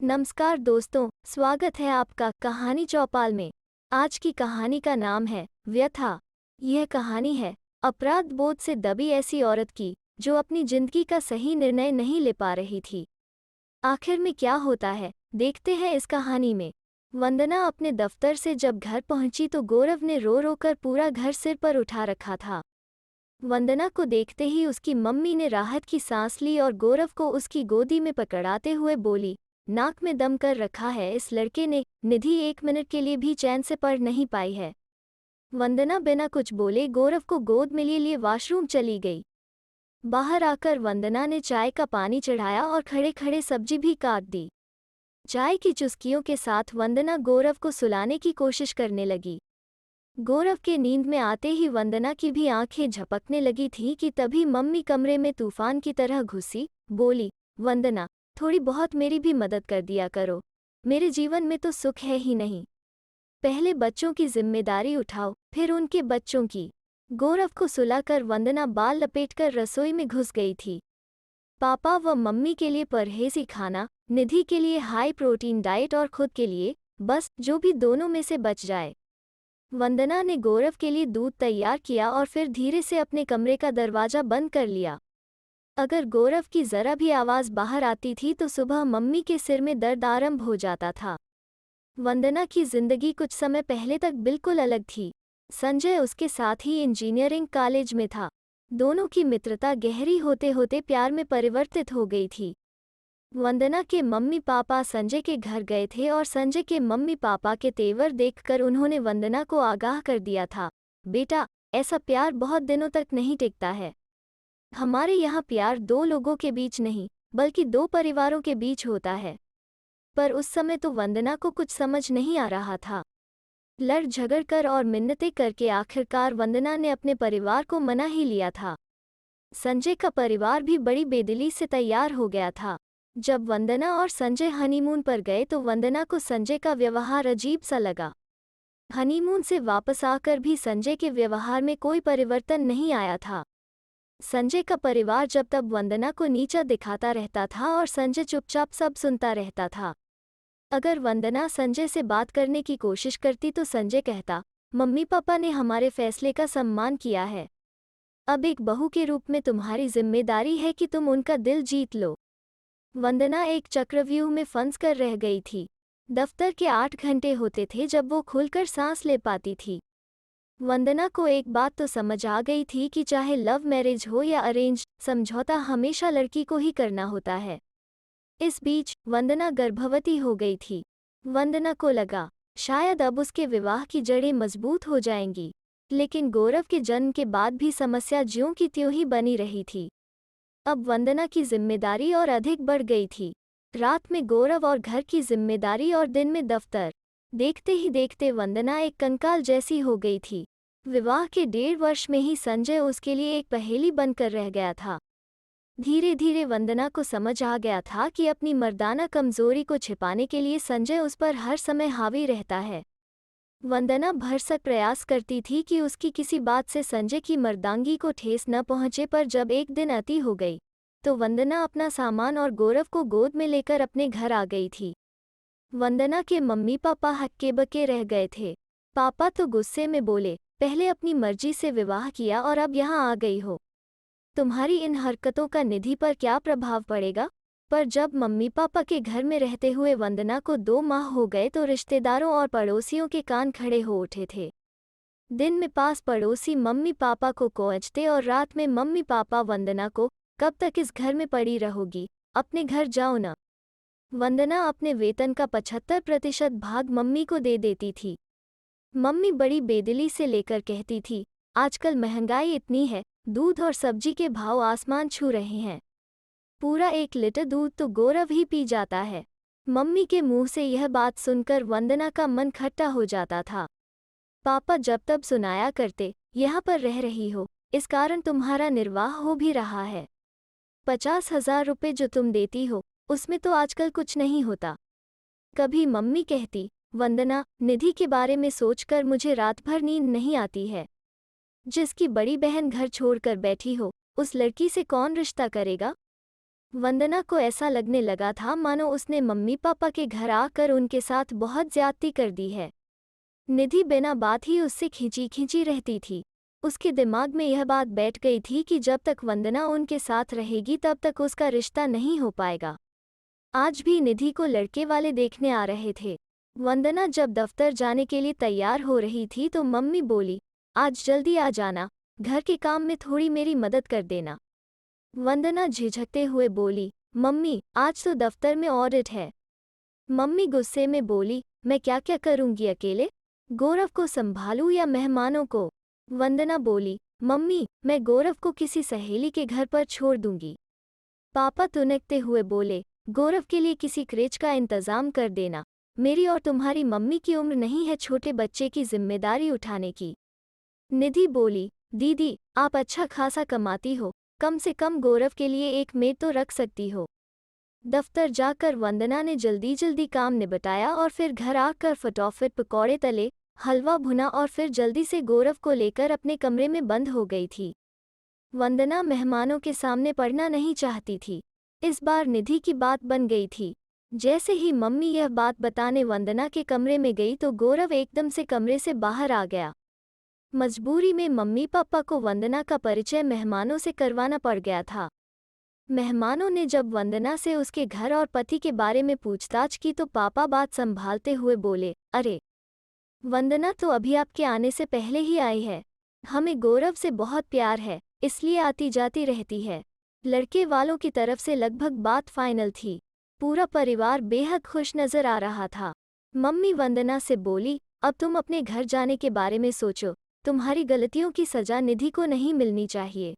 नमस्कार दोस्तों, स्वागत है आपका कहानी चौपाल में। आज की कहानी का नाम है व्यथा। यह कहानी है अपराध बोध से दबी ऐसी औरत की जो अपनी जिंदगी का सही निर्णय नहीं ले पा रही थी। आखिर में क्या होता है, देखते हैं इस कहानी में। वंदना अपने दफ्तर से जब घर पहुंची तो गौरव ने रो रो कर पूरा घर सिर पर उठा रखा था। वंदना को देखते ही उसकी मम्मी ने राहत की सांस ली और गौरव को उसकी गोदी में पकड़ाते हुए बोली, नाक में दम कर रखा है इस लड़के ने, निधि 1 मिनट के लिए भी चैन से पढ़ नहीं पाई है। वंदना बिना कुछ बोले गौरव को गोद में लिए वॉशरूम चली गई। बाहर आकर वंदना ने चाय का पानी चढ़ाया और खड़े खड़े सब्जी भी काट दी। चाय की चुस्कियों के साथ वंदना गौरव को सुलाने की कोशिश करने लगी। गौरव के नींद में आते ही वंदना की भी आंखें झपकने लगी थी कि तभी मम्मी कमरे में तूफान की तरह घुसी, बोली, वंदना, थोड़ी बहुत मेरी भी मदद कर दिया करो, मेरे जीवन में तो सुख है ही नहीं। पहले बच्चों की जिम्मेदारी उठाओ, फिर उनके बच्चों की। गौरव को सुलाकर वंदना बाल लपेटकर रसोई में घुस गई थी। पापा व मम्मी के लिए परहेजी खाना, निधि के लिए हाई प्रोटीन डाइट और खुद के लिए बस जो भी दोनों में से बच जाए। वंदना ने गौरव के लिए दूध तैयार किया और फिर धीरे से अपने कमरे का दरवाजा बंद कर लिया। अगर गौरव की जरा भी आवाज़ बाहर आती थी तो सुबह मम्मी के सिर में दर्द आरंभ हो जाता था। वंदना की जिंदगी कुछ समय पहले तक बिल्कुल अलग थी। संजय उसके साथ ही इंजीनियरिंग कॉलेज में था। दोनों की मित्रता गहरी होते होते प्यार में परिवर्तित हो गई थी। वंदना के मम्मी पापा संजय के घर गए थे और संजय के मम्मी पापा के तेवर देखकर उन्होंने वंदना को आगाह कर दिया था, बेटा, ऐसा प्यार बहुत दिनों तक नहीं टिकता है। हमारे यहाँ प्यार दो लोगों के बीच नहीं, बल्कि दो परिवारों के बीच होता है। पर उस समय तो वंदना को कुछ समझ नहीं आ रहा था। लड़ झगड़ कर और मिन्नतें करके आखिरकार वंदना ने अपने परिवार को मना ही लिया था। संजय का परिवार भी बड़ी बेदिली से तैयार हो गया था। जब वंदना और संजय हनीमून पर गए तो वंदना को संजय का व्यवहार अजीब सा लगा। हनीमून से वापस आकर भी संजय के व्यवहार में कोई परिवर्तन नहीं आया था। संजय का परिवार जब तब वंदना को नीचा दिखाता रहता था और संजय चुपचाप सब सुनता रहता था। अगर वंदना संजय से बात करने की कोशिश करती तो संजय कहता, मम्मी पापा ने हमारे फैसले का सम्मान किया है। अब एक बहू के रूप में तुम्हारी जिम्मेदारी है कि तुम उनका दिल जीत लो। वंदना एक चक्रव्यूह में फंस कर रह गई थी। दफ्तर के 8 घंटे होते थे जब वो खुलकर सांस ले पाती थी। वंदना को एक बात तो समझ आ गई थी कि चाहे लव मैरिज हो या अरेंज, समझौता हमेशा लड़की को ही करना होता है। इस बीच वंदना गर्भवती हो गई थी। वंदना को लगा शायद अब उसके विवाह की जड़ें मजबूत हो जाएंगी, लेकिन गौरव के जन्म के बाद भी समस्या ज्यों की त्यों ही बनी रही थी। अब वंदना की जिम्मेदारी और अधिक बढ़ गई थी। रात में गौरव और घर की जिम्मेदारी और दिन में दफ्तर। देखते ही देखते वंदना एक कंकाल जैसी हो गई थी। विवाह के 1.5 वर्ष में ही संजय उसके लिए एक पहेली बनकर रह गया था। धीरे धीरे वंदना को समझ आ गया था कि अपनी मर्दाना कमजोरी को छिपाने के लिए संजय उस पर हर समय हावी रहता है। वंदना भरसक प्रयास करती थी कि उसकी किसी बात से संजय की मर्दांगी को ठेस न पहुंचे, पर जब एक दिन अति हो गई तो वंदना अपना सामान और गौरव को गोद में लेकर अपने घर आ गई थी। वंदना के मम्मी पापा हक्के बक्के रह गए थे। पापा तो गुस्से में बोले, पहले अपनी मर्जी से विवाह किया और अब यहाँ आ गई हो। तुम्हारी इन हरकतों का निधि पर क्या प्रभाव पड़ेगा? पर जब मम्मी पापा के घर में रहते हुए वंदना को 2 माह हो गए तो रिश्तेदारों और पड़ोसियों के कान खड़े हो उठे थे। दिन में पास पड़ोसी मम्मी पापा को कोंचते और रात में मम्मी पापा वंदना को, कब तक इस घर में पड़ी रहोगी, अपने घर जाओ ना। वंदना अपने वेतन का 75% भाग मम्मी को दे देती थी। मम्मी बड़ी बेदिली से लेकर कहती थी, आजकल महंगाई इतनी है, दूध और सब्जी के भाव आसमान छू रहे हैं। पूरा 1 लीटर दूध तो गौरव ही पी जाता है। मम्मी के मुंह से यह बात सुनकर वंदना का मन खट्टा हो जाता था। पापा जब तब सुनाया करते, यहाँ पर रह रही हो, इस कारण तुम्हारा निर्वाह हो भी रहा है। 50,000 रुपये जो तुम देती हो, उसमें तो आजकल कुछ नहीं होता। कभी मम्मी कहती, वंदना, निधि के बारे में सोचकर मुझे रात भर नींद नहीं आती है। जिसकी बड़ी बहन घर छोड़कर बैठी हो, उस लड़की से कौन रिश्ता करेगा? वंदना को ऐसा लगने लगा था मानो उसने मम्मी पापा के घर आकर उनके साथ बहुत ज्यादती कर दी है। निधि बिना बात ही उससे खींची खींची रहती थी। उसके दिमाग में यह बात बैठ गई थी कि जब तक वंदना उनके साथ रहेगी तब तक उसका रिश्ता नहीं हो पाएगा। आज भी निधि को लड़के वाले देखने आ रहे थे। वंदना जब दफ्तर जाने के लिए तैयार हो रही थी तो मम्मी बोली, आज जल्दी आ जाना, घर के काम में थोड़ी मेरी मदद कर देना। वंदना झिझकते हुए बोली, मम्मी आज तो दफ्तर में ऑडिट है। मम्मी गुस्से में बोली, मैं क्या क्या करूंगी अकेले? गौरव को संभालूं या मेहमानों को? वंदना बोली, मम्मी मैं गौरव को किसी सहेली के घर पर छोड़ दूंगी। पापा तुनकते हुए बोले, गौरव के लिए किसी क्रेच का इंतजाम कर देना। मेरी और तुम्हारी मम्मी की उम्र नहीं है छोटे बच्चे की जिम्मेदारी उठाने की। निधि बोली, दीदी आप अच्छा खासा कमाती हो, कम से कम गौरव के लिए एक मेड तो रख सकती हो। दफ्तर जाकर वंदना ने जल्दी जल्दी काम निपटाया और फिर घर आकर फटाफट पकौड़े तले, हलवा भुना और फिर जल्दी से गौरव को लेकर अपने कमरे में बंद हो गई थी। वंदना मेहमानों के सामने पढ़ना नहीं चाहती थी। इस बार निधि की बात बन गई थी। जैसे ही मम्मी यह बात बताने वंदना के कमरे में गई तो गौरव एकदम से कमरे से बाहर आ गया। मजबूरी में मम्मी पापा को वंदना का परिचय मेहमानों से करवाना पड़ गया था। मेहमानों ने जब वंदना से उसके घर और पति के बारे में पूछताछ की तो पापा बात संभालते हुए बोले, अरे वंदना तो अभी आपके आने से पहले ही आई है। हमें गौरव से बहुत प्यार है, इसलिए आती जाती रहती है। लड़के वालों की तरफ से लगभग बात फाइनल थी। पूरा परिवार बेहद खुश नजर आ रहा था। मम्मी वंदना से बोली, अब तुम अपने घर जाने के बारे में सोचो, तुम्हारी गलतियों की सजा निधि को नहीं मिलनी चाहिए।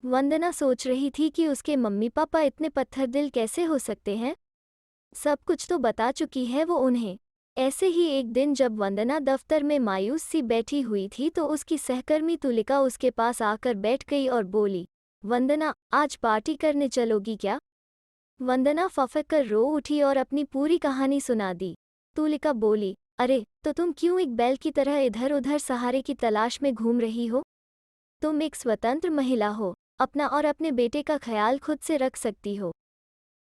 वंदना सोच रही थी कि उसके मम्मी पापा इतने पत्थर दिल कैसे हो सकते हैं। सब कुछ तो बता चुकी है वो उन्हें। ऐसे ही एक दिन जब वंदना दफ्तर में मायूस सी बैठी हुई थी तो उसकी सहकर्मी तुलिका उसके पास आकर बैठ गई और बोली, वंदना आज पार्टी करने चलोगी क्या? वंदना फफक कर रो उठी और अपनी पूरी कहानी सुना दी। तुलिका बोली, अरे तो तुम क्यों एक बैल की तरह इधर उधर सहारे की तलाश में घूम रही हो? तुम एक स्वतंत्र महिला हो, अपना और अपने बेटे का ख्याल खुद से रख सकती हो।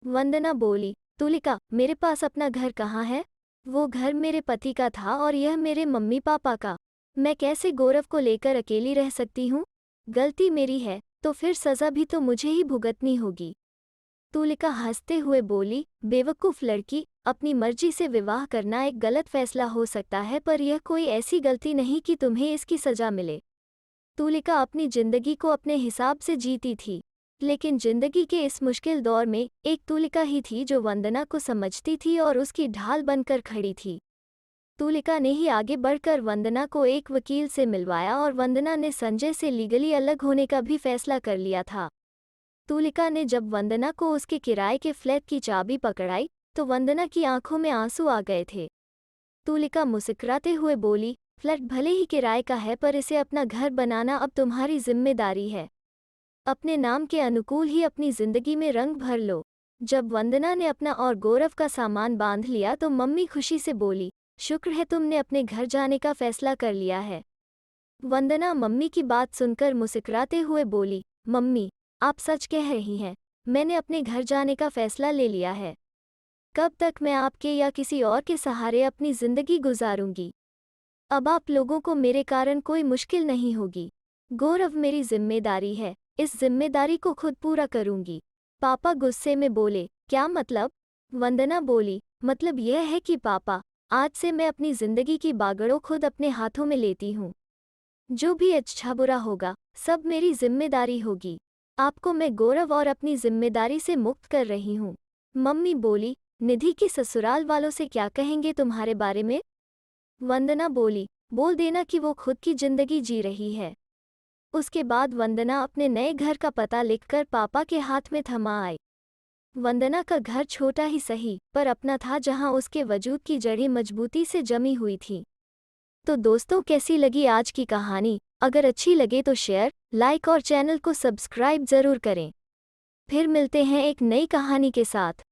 वंदना बोली, तुलिका मेरे पास अपना घर कहाँ है? वो घर मेरे पति का था और यह मेरे मम्मी पापा का। मैं कैसे गौरव को लेकर अकेली रह सकती हूँ? गलती मेरी है तो फिर सज़ा भी तो मुझे ही भुगतनी होगी। तुलिका हंसते हुए बोली, बेवकूफ़ लड़की, अपनी मर्जी से विवाह करना एक गलत फैसला हो सकता है पर यह कोई ऐसी गलती नहीं कि तुम्हें इसकी सज़ा मिले। तुलिका अपनी जिंदगी को अपने हिसाब से जीती थी, लेकिन जिंदगी के इस मुश्किल दौर में एक तुलिका ही थी जो वंदना को समझती थी और उसकी ढाल बनकर खड़ी थी। तुलिका ने ही आगे बढ़कर वंदना को एक वकील से मिलवाया और वंदना ने संजय से लीगली अलग होने का भी फैसला कर लिया था। तुलिका ने जब वंदना को उसके किराए के फ्लैट की चाबी पकड़ाई तो वंदना की आंखों में आंसू आ गए थे। तुलिका मुस्कुराते हुए बोली, फ्लैट भले ही किराए का है पर इसे अपना घर बनाना अब तुम्हारी जिम्मेदारी है। अपने नाम के अनुकूल ही अपनी जिंदगी में रंग भर लो। जब वंदना ने अपना और गौरव का सामान बांध लिया तो मम्मी खुशी से बोली, शुक्र है तुमने अपने घर जाने का फैसला कर लिया है। वंदना मम्मी की बात सुनकर मुस्कुराते हुए बोली, मम्मी आप सच कह रही हैं, मैंने अपने घर जाने का फैसला ले लिया है। कब तक मैं आपके या किसी और के सहारे अपनी जिंदगी गुजारूंगी? अब आप लोगों को मेरे कारण कोई मुश्किल नहीं होगी। गौरव मेरी जिम्मेदारी है, इस जिम्मेदारी को खुद पूरा करूंगी। पापा गुस्से में बोले, क्या मतलब? वंदना बोली, मतलब यह है कि पापा आज से मैं अपनी जिंदगी की बागड़ों खुद अपने हाथों में लेती हूँ। जो भी अच्छा बुरा होगा सब मेरी जिम्मेदारी होगी। आपको मैं गौरव और अपनी जिम्मेदारी से मुक्त कर रही हूँ। मम्मी बोली, निधि के ससुराल वालों से क्या कहेंगे तुम्हारे बारे में? वंदना बोली, बोल देना कि वो खुद की जिंदगी जी रही है। उसके बाद वंदना अपने नए घर का पता लिखकर पापा के हाथ में थमा आई। वंदना का घर छोटा ही सही पर अपना था जहां उसके वजूद की जड़ें मजबूती से जमी हुई थीं। तो दोस्तों कैसी लगी आज की कहानी? अगर अच्छी लगे तो शेयर, लाइक और चैनल को सब्सक्राइब जरूर करें। फिर मिलते हैं एक नई कहानी के साथ।